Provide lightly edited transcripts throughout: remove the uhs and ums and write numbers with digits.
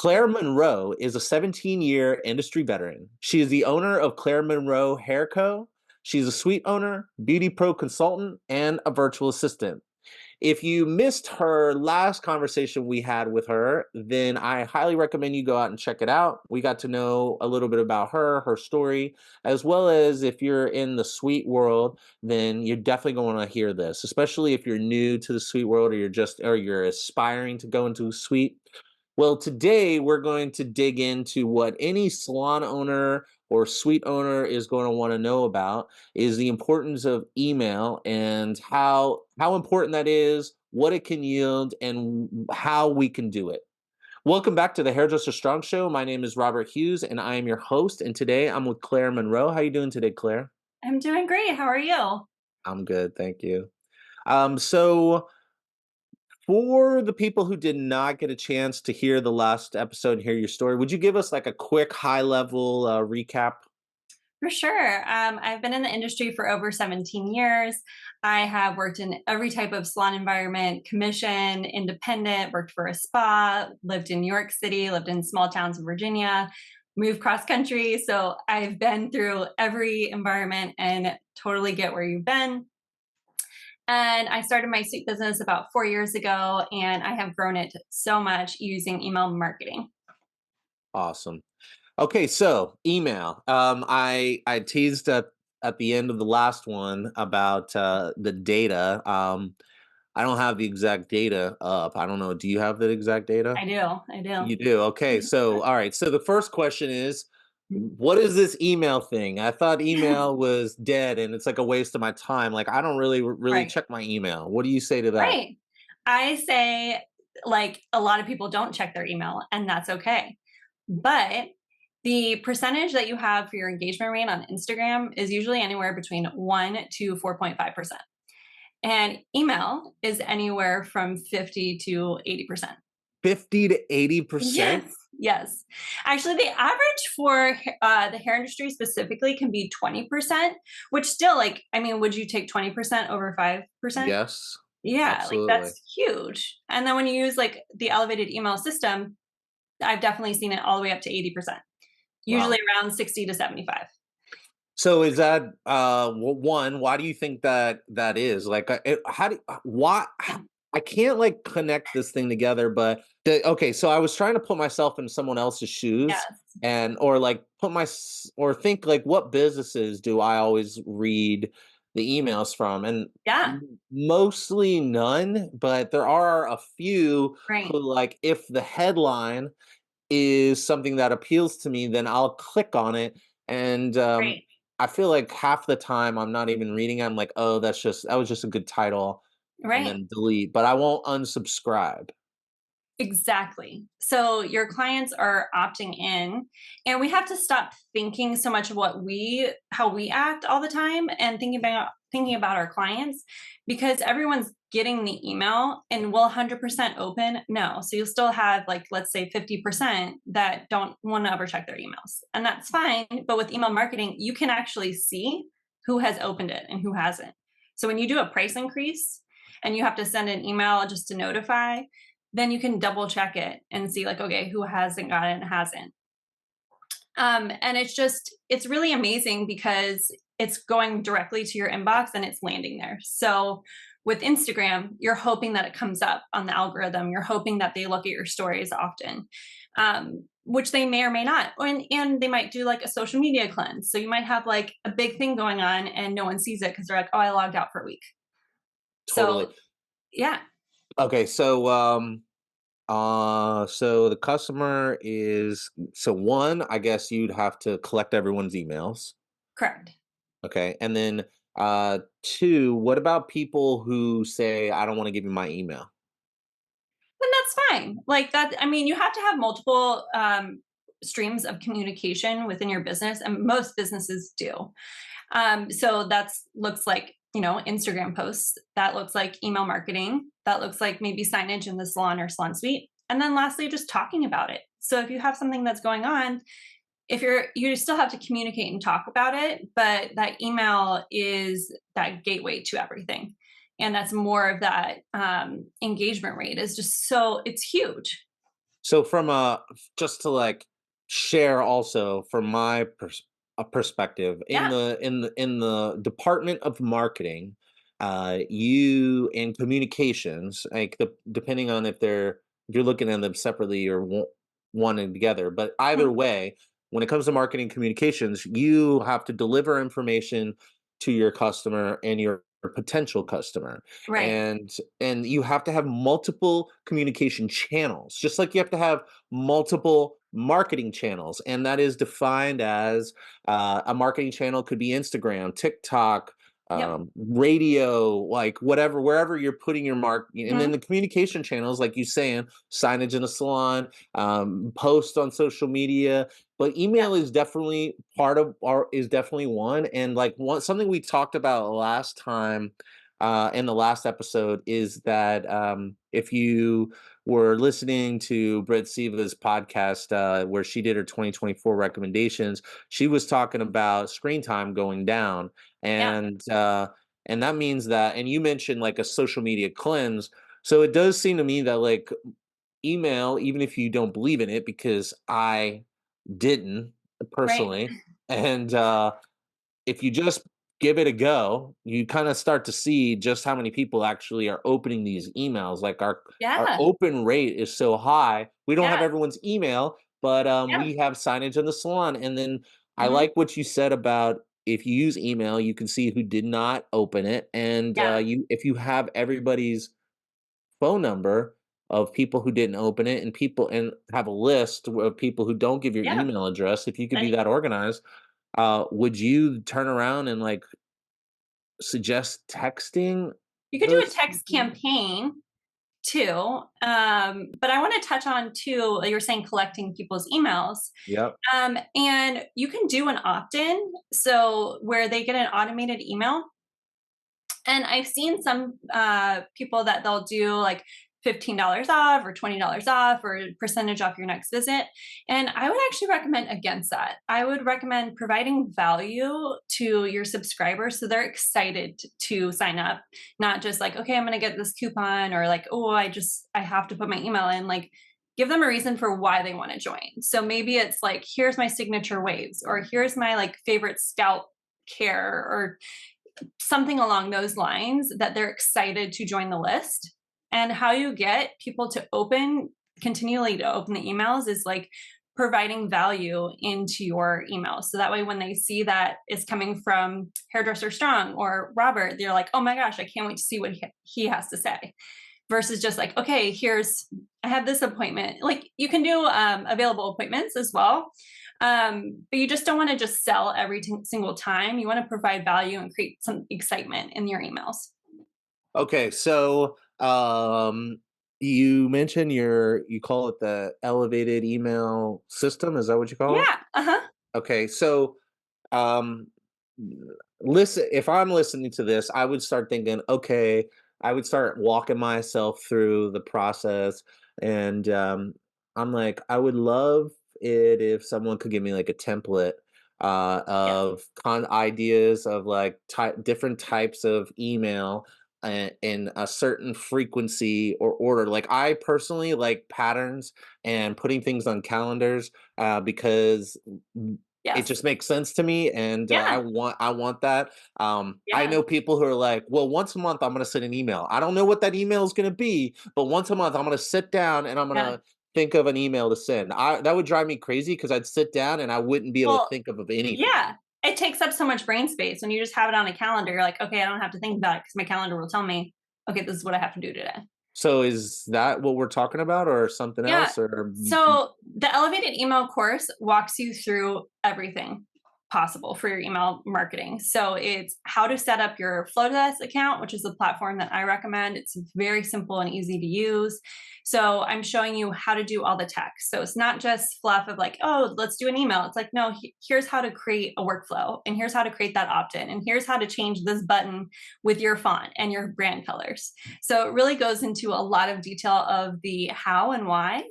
Claire Monroe is a 17-year industry veteran. She is the owner of Claire Monroe Hair Co. She's a suite owner, beauty pro consultant, and a virtual assistant. If you missed her last conversation we had with her, then I highly recommend you go out and check it out. We got to know a little bit about her, her story, as well as if you're in the suite world, then you're definitely going to hear this, especially if you're new to the suite world or you're aspiring to go into a suite. Well, today we're going to dig into what any salon owner or suite owner is going to want to know about is the importance of email and how important that is, what it can yield, and how we can do it. Welcome back to the Hairdresser Strong Show. My name is Robert Hughes, and I am your host. And today I'm with Claire Monroe. How you doing today, Claire? I'm doing great. How are you? I'm good, thank you. So for the people who did not get a chance to hear the last episode and hear your story, would you give us like a quick high level recap? For sure. I've been in the industry for over 17 years. I have worked in every type of salon environment, commission, independent, worked for a spa, lived in New York City, lived in small towns in Virginia, moved cross country. So I've been through every environment and totally get where you've been. And I started my suite business about 4 years ago, and I have grown it so much using email marketing. Awesome. Okay, so email. I teased at the end of the last one about the data. I don't have the exact data up. I don't know. Do you have the exact data? I do. I do. You do. Okay. So, all right. So the first question is, what is this email thing? I thought email was dead and it's like a waste of my time. Like I don't really Right. check my email. What do you say to that? Right. I say, like, a lot of people don't check their email, and that's okay. But the percentage that you have for your engagement rate on Instagram is usually anywhere between 1 to 4.5%. And email is anywhere from 50 to 80%. 50 to 80%? Yes. Yes. Actually, the average for the hair industry specifically can be 20%, which still, like, I mean, would you take 20% over 5%? Yes, Yeah, like absolutely. that's huge. And then when you use like the elevated email system, I've definitely seen it all the way up to 80%, usually Wow. around 60 to 75. So is that one? Why do you think that that is? Like, how do why? I can't like connect this thing together. But okay, so I was trying to put myself in someone else's shoes, Yes. and or like or think like what businesses do I always read the emails from, and Yeah. mostly none. But there are a few Right. who like if the headline is something that appeals to me, then I'll click on it. And Right. I feel like half the time I'm not even reading it. I'm like, oh, that was just a good title, and Right. then delete. But I won't unsubscribe. Exactly. So your clients are opting in, and we have to stop thinking so much of how we act all the time and thinking about our clients, because everyone's getting the email and will 100% open. No. So you'll still have, like, let's say 50% that don't want to ever check their emails. And that's fine. But with email marketing, you can actually see who has opened it and who hasn't. So when you do a price increase and you have to send an email just to notify, then you can double check it and see, like, okay, who hasn't got it and hasn't. And it's really amazing because it's going directly to your inbox and it's landing there. So with Instagram, you're hoping that it comes up on the algorithm. You're hoping that they look at your stories often, which they may or may not. And they might do like a social media cleanse. So you might have like a big thing going on and no one sees it because they're like, oh, I logged out for a week. Totally. So yeah, Okay, so so the customer is so one. I guess you'd have to collect everyone's emails. correct. Okay, and then two. What about people who say I don't want to give you my email? Then that's fine. Like that, I mean, you have to have multiple streams of communication within your business, and most businesses do. So that's looks like, Instagram posts. That looks like email marketing. That looks like maybe signage in the salon or salon suite. And then lastly, just talking about it. So if you have something that's going on, if you still have to communicate and talk about it, but that email is that gateway to everything. And that's more of that engagement rate is just so it's huge. So from a just to like share also from my perspective Yeah. in the department of marketing, you in communications, like depending on if you're looking at them separately or one and together, but either Mhm. way, when it comes to marketing communications, you have to deliver information to your customer and your potential customer, Right. and you have to have multiple communication channels, just like you have to have multiple marketing channels, and that is defined as a marketing channel could be Instagram, TikTok, Yep. radio, like whatever, wherever you're putting your mark. And then Mhm. the communication channels, like you saying, signage in a salon, post on social media. But Yeah. email is definitely part of our is definitely one. And like one something we talked about last time in the last episode is that if you were listening to Britt Siva's podcast where she did her 2024 recommendations, she was talking about screen time going down, Yeah. and that means that, and you mentioned like a social media cleanse. So it does seem to me that like email, even if you don't believe in it, because I didn't Right. personally, and if you just give it a go, you kind of start to see just how many people actually are opening these emails. Like our Yeah. open rate is so high. We don't have Yeah. everyone's email, but Yeah. we have signage in the salon. And then I Mhm. like what you said about if you use email, you can see who did not open it, and Yeah. you if you have everybody's phone number of people who didn't open it and people and have a list of people who don't give your Yeah. email address, if you could be And that organized, would you turn around and like suggest texting you could do a those text people? campaign too. But I want to touch on too, like you were saying collecting people's emails. Yep. And you can do an opt-in, so where they get an automated email. And I've seen some people that they'll do like $15 off or $20 off or percentage off your next visit. And I would actually recommend against that. I would recommend providing value to your subscribers so they're excited to sign up, not just like, okay, I'm going to get this coupon or like, oh, I have to put my email in. Like, give them a reason for why they want to join. So maybe it's like, here's my signature waves, or here's my like favorite scalp care, or something along those lines that they're excited to join the list. And how you get people to continually to open the emails is like providing value into your emails. So that way, when they see that it's coming from Hairdresser Strong or Robert, they're like, oh my gosh, I can't wait to see what he has to say. Versus just like, okay, I have this appointment. Like you can do available appointments as well. But you just don't want to just sell every single time. You want to provide value and create some excitement in your emails. Okay, so you mentioned you call it the elevated email system. Is that what you call it? Yeah. Uh huh. Okay, so um listen, if I'm listening to this, I would start thinking, okay, I would start walking myself through the process, and I'm like, I would love it if someone could give me like a template Yes. of ideas of like different types of email in a certain frequency or order. Like I personally like patterns and putting things on calendars because it Yes. just makes sense to me, and Yeah. I want that. I Yeah. know people who are like, "Well, once a month, I'm gonna send an email." I don't know what that email is gonna be, but once a month, I'm gonna sit down and I'm Yeah. gonna think of an email to send. That would drive me crazy because I'd sit down and I wouldn't be able to Well, think of anything. yeah. It takes up so much brain space when you just have it on a calendar. You're like, okay, I don't have to think about it because my calendar will tell me, okay, this is what I have to do today. So, is that what we're talking about, or something Yeah. else, or So the elevated email course walks you through everything possible for your email marketing. So it's how to set up your Flowdesk account, which is the platform that I recommend. It's very simple and easy to use. So I'm showing you how to do all the tech. So it's not just fluff of like, oh, let's do an email. It's like, no, here's how to create a workflow, and here's how to create that opt-in, and here's how to change this button with your font and your brand colors. So it really goes into a lot of detail of the how and why.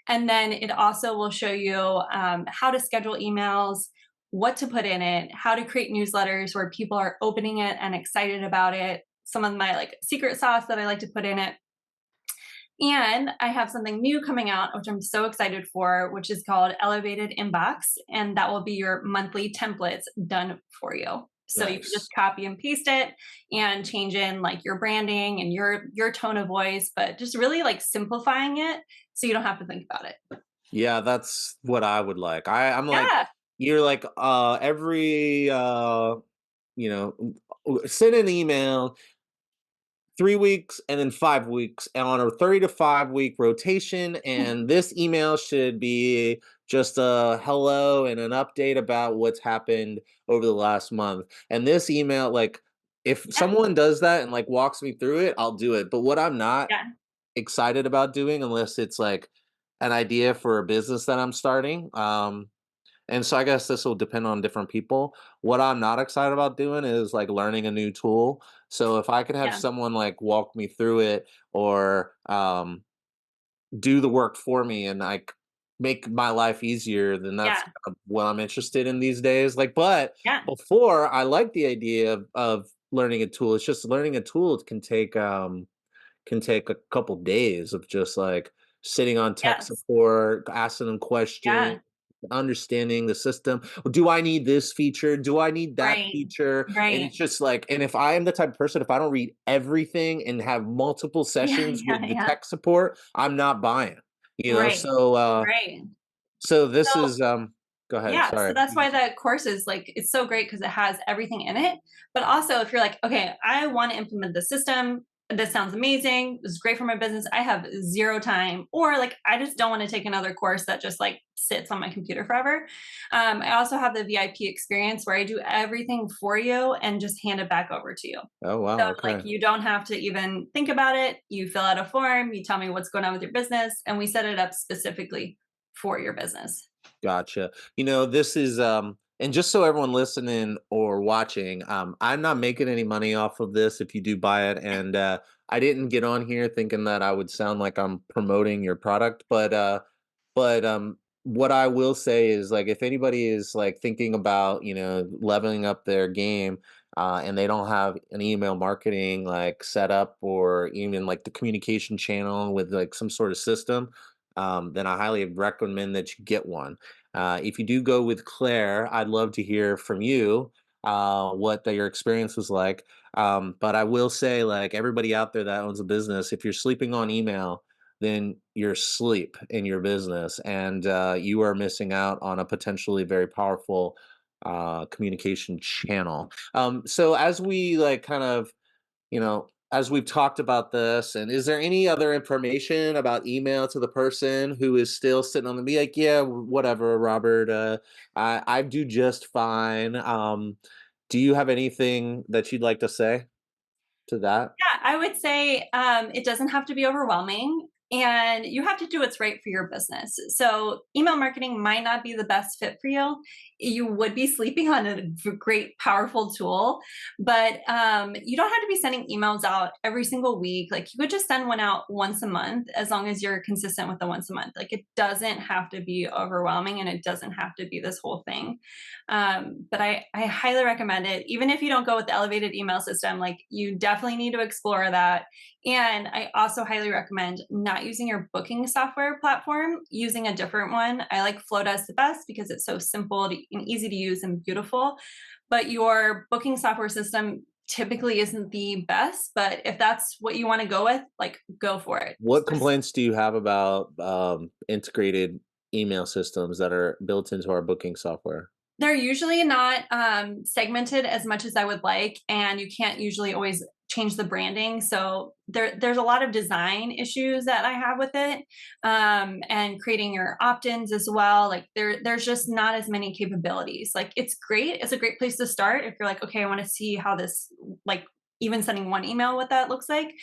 And then it also will show you how to schedule emails, what to put in it, how to create newsletters where people are opening it and excited about it. Some of my like secret sauce that I like to put in it. And I have something new coming out, which I'm so excited for, which is called Elevated Inbox. And that will be your monthly templates done for you. So you can just Nice. copy and paste it and change in like your branding and your tone of voice, but just really like simplifying it so you don't have to think about it. Yeah, that's what I would like. I'm like, Yeah. you're like every send an email 3 weeks and then 5 weeks and on a 30 to 5 week rotation. And this email should be just a hello and an update about what's happened over the last month. And this email, like, if Yeah. someone does that and like walks me through it, I'll do it. But what I'm not Yeah. excited about doing, unless it's like an idea for a business that I'm starting, and so I guess this will depend on different people. What I'm not excited about doing is like learning a new tool. So if I could have Yeah. someone like walk me through it or do the work for me and like make my life easier, then that's Yeah. kind of what I'm interested in these days. Like, but Yeah. before I like the idea of learning a tool. It's just learning a tool can take a couple days of just like sitting on tech Yes. support, asking them questions, Yeah. understanding the system. Do I need this feature? Do I need that Right. feature? And Right. it's just like, and if I am the type of person, if I don't read everything and have multiple Yeah. sessions Yeah. with the Yeah. tech support, I'm not buying. You know, Right. so Right. so this So is go ahead. yeah, so Sorry. that's why the course is like it's so great because it has everything in it. But also, if you're like, okay, I want to implement the system. This sounds amazing. This is great for my business. I have zero time, or like I just don't want to take another course that just like sits on my computer forever. I also have the VIP experience where I do everything for you and just hand it back over to you. Oh So wow, like okay. you don't have to even think about it. You fill out a form. You tell me what's going on with your business, and we set it up specifically for your business. Gotcha. You know, this is and just so everyone listening or watching, I'm not making any money off of this if you do buy it. And I didn't get on here thinking that I would sound like I'm promoting your product, but what I will say is like if anybody is like thinking about, leveling up their game, and they don't have an email marketing like set up or even like the communication channel with like some sort of system, then I highly recommend that you get one. If you do go with Claire, I'd love to hear from you your experience was like. But I will say, like everybody out there that owns a business, if you're sleeping on email, then you're asleep in your business, and you are missing out on a potentially very powerful communication channel. So as we like kind of as we've talked about this, and is there any other information about email to the person who is still sitting on the be like, yeah, whatever, Robert, I do just fine. Do you have anything that you'd like to say to that? Yeah, I would say it doesn't have to be overwhelming and you have to do what's right for your business. So, email marketing might not be the best fit for you. You would be sleeping on a great, powerful tool, but you don't have to be sending emails out every single week. Like, you could just send one out once a month as long as you're consistent with the once a month. Like, it doesn't have to be overwhelming and it doesn't have to be this whole thing. But I highly recommend it. Even if you don't go with the elevated email system, like you definitely need to explore that. And I also highly recommend not using your booking software platform, using a different one. I like Flowdesk the best because it's so simple and easy to use and beautiful. But your booking software system typically isn't the best. But if that's what you want to go with, like go for it. What complaints do you have about integrated email systems that are built into our booking software? They're usually not segmented as much as I would like, and you can't usually always change the branding. So there's a lot of design issues that I have with it, and creating your opt-ins as well. Like there's just not as many capabilities. Like it's great. It's a great place to start if you're like, okay, I want to see how this like even sending one email what that looks like.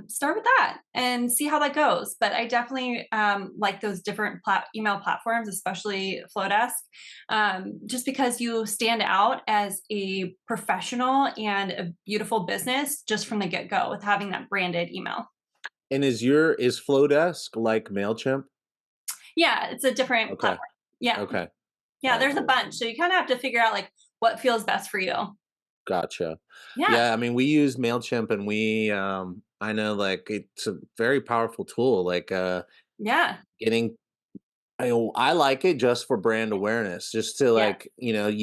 Start with that and see how that goes. But I definitely like those different email platforms, especially Flowdesk, just because you stand out as a professional and a beautiful business just from the get-go with having that branded email. And is Flowdesk like Mailchimp? Yeah, it's a different Okay. platform. Yeah. Okay. Yeah, All right. there's a Cool. bunch. So you kind of have to figure out like what feels best for you. Gotcha. Yeah. Yeah, I mean, we use Mailchimp, and I know, like, it's a very powerful tool, like, Yeah. getting I like it just for brand awareness, just to, Yeah. like,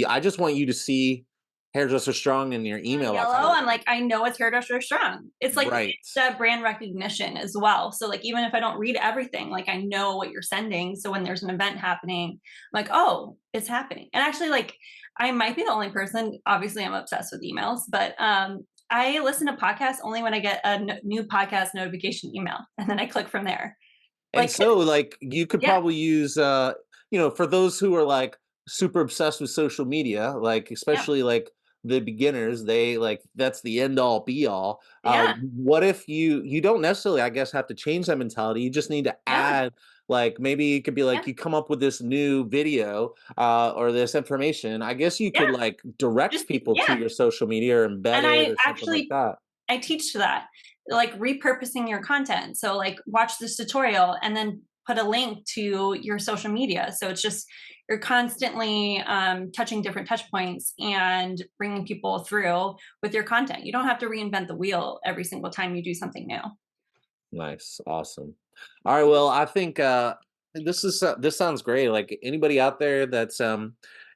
I just want you to see Hairdresser Strong in your email box. Yellow, I'm like, I know it's Hairdresser Strong. It's like Right. it's that brand recognition as well. So like even if I don't read everything, like I know what you're sending. So when there's an event happening, I'm like, oh, it's happening. And actually, like I might be the only person. Obviously, I'm obsessed with emails, but I listen to podcasts only when I get a new podcast notification email, and then I click from there. And Like, so, like, you could yeah, probably use, for those who are like super obsessed with social media, like, yeah, especially like the beginners, they like that's the end all be all. yeah, What if you don't necessarily, I guess, have to change that mentality? You just need to yeah, add, like, maybe it could be yeah, like you come up with this new video or this information. I guess you could yeah. like direct Just people to yeah. your social media or embed And it I or something like actually that. I teach to that, like repurposing your content. So like watch this tutorial and then put a link to your social media. So it's just you're constantly touching different touch points and bringing people through with your content. You don't have to reinvent the wheel every single time you do something new. Nice, awesome. All right, well, I think this sounds great. Like anybody out there that's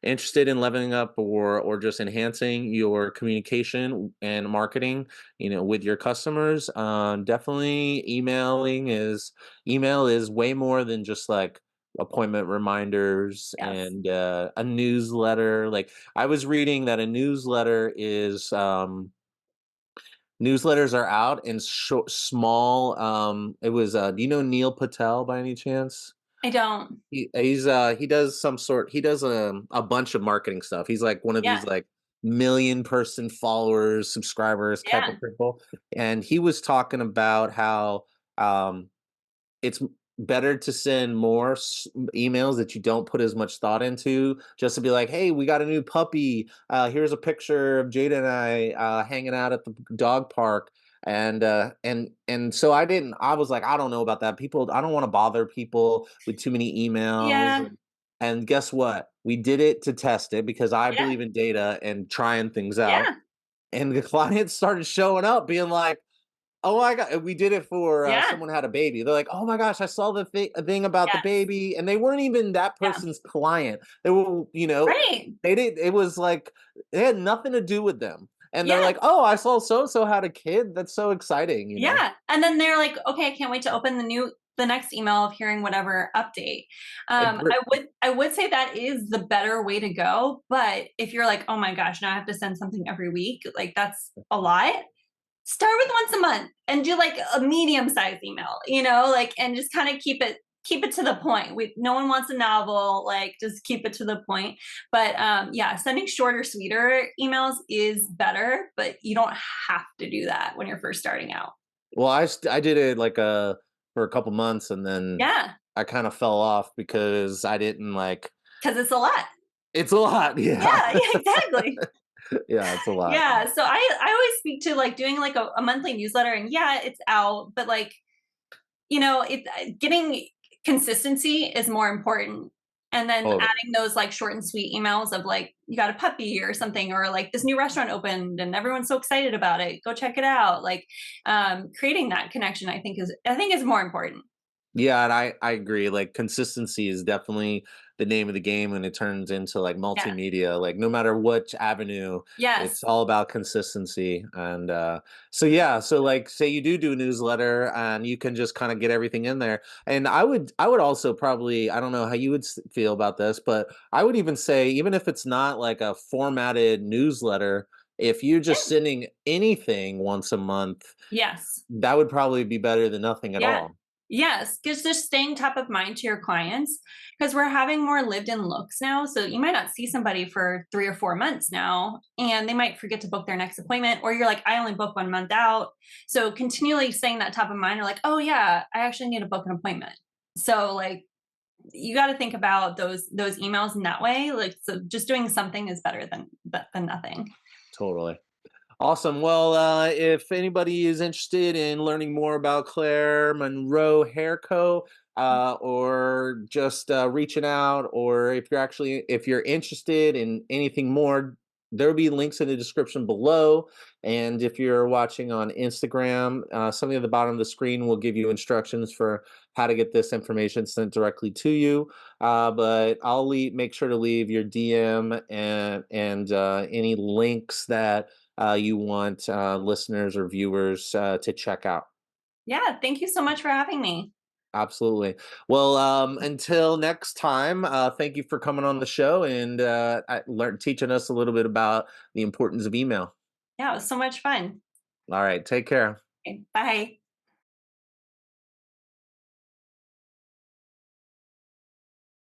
interested in leveling up or just enhancing your communication and marketing, with your customers, definitely email is way more than just like appointment reminders Yes. and a newsletter. Like I was reading that a newsletter is newsletters are out in small. It was. Do you know Neil Patel by any chance? I don't. He does he does a bunch of marketing stuff. He's like one of these Yeah. like million person followers, subscribers type of Yeah. people. And he was talking about how um it's better to send more emails that you don't put as much thought into, just to be like, hey, we got a new puppy, here's a picture of Jada and I hanging out at the dog park. And so I was like, I don't know about that, people, I don't want to bother people with too many emails. Yeah. And guess what, we did it to test it because I Yeah. believe in data and trying things out. Yeah. And the clients started showing up being like, oh my god, we did it for, Yeah. someone had a baby. They're like, "Oh my gosh, I saw the thing about the Yes. baby," and they weren't even that Yeah. person's client. They were, Right. it was like it had nothing to do with them. And they're Yeah. like, "Oh, I saw so and so had a kid. That's so exciting." Yeah, and then they're like, "Okay, I can't wait to open the next email of hearing whatever update." And per I would say that is the better way to go, but if you're like, "Oh my gosh, now I have to send something every week," like that's a lot. Start with once a month and do like a medium-sized email, like and just kind of keep it to the point. No one wants a novel, like just keep it to the point. But yeah, sending shorter, sweeter emails is better, but you don't have to do that when you're first starting out. well, I did it like, for a couple months, and then Yeah, I kinda fell off because I didn't like because it's a lot. it's a lot, yeah. Yeah, yeah, exactly. Yeah, it's a lot. Yeah, so I always speak to like doing like a monthly newsletter, and yeah, it's out, but like getting consistency is more important. And then Totally. adding those like short and sweet emails of like you got a puppy or something, or like this new restaurant opened and everyone's so excited about it. Go check it out. Like creating that connection, I think is more important. Yeah, and I agree. Like consistency is definitely the name of the game when it turns into like Yeah. multimedia. Like no matter which avenue, Yes. it's all about consistency. And so yeah, so like say you do a newsletter and you can just kind of get everything in there. And I would also probably, I don't know how you would feel about this, but I would even say even if it's not like a formatted newsletter, if you're just Yeah. sending anything once a month, Yes. that would probably be better than nothing at Yeah. all. Yes, because just staying top of mind to your clients, because we're having more lived-in looks now. So you might not see somebody for 3 or 4 months now, and they might forget to book their next appointment, or you're like, I only book 1 month out. So continually staying that top of mind, are like, oh yeah, I actually need to book an appointment. So like you got to think about those emails in that way. Like so, just doing something is better than nothing. Totally. Awesome. Well, if anybody is interested in learning more about Claire Monroe Hair Co., or just reaching out, or if you're interested in anything more, There will be links in the description below. And if you're watching on Instagram, something at the bottom of the screen will give you instructions for how to get this information sent directly to you. But I'll make sure to leave your DM and any links that you want listeners or viewers to check out. Yeah, thank you so much for having me. Absolutely. Well, until next time, thank you for coming on the show and teaching us a little bit about the importance of email. Yeah, it was so much fun. All right, take care. Okay, bye.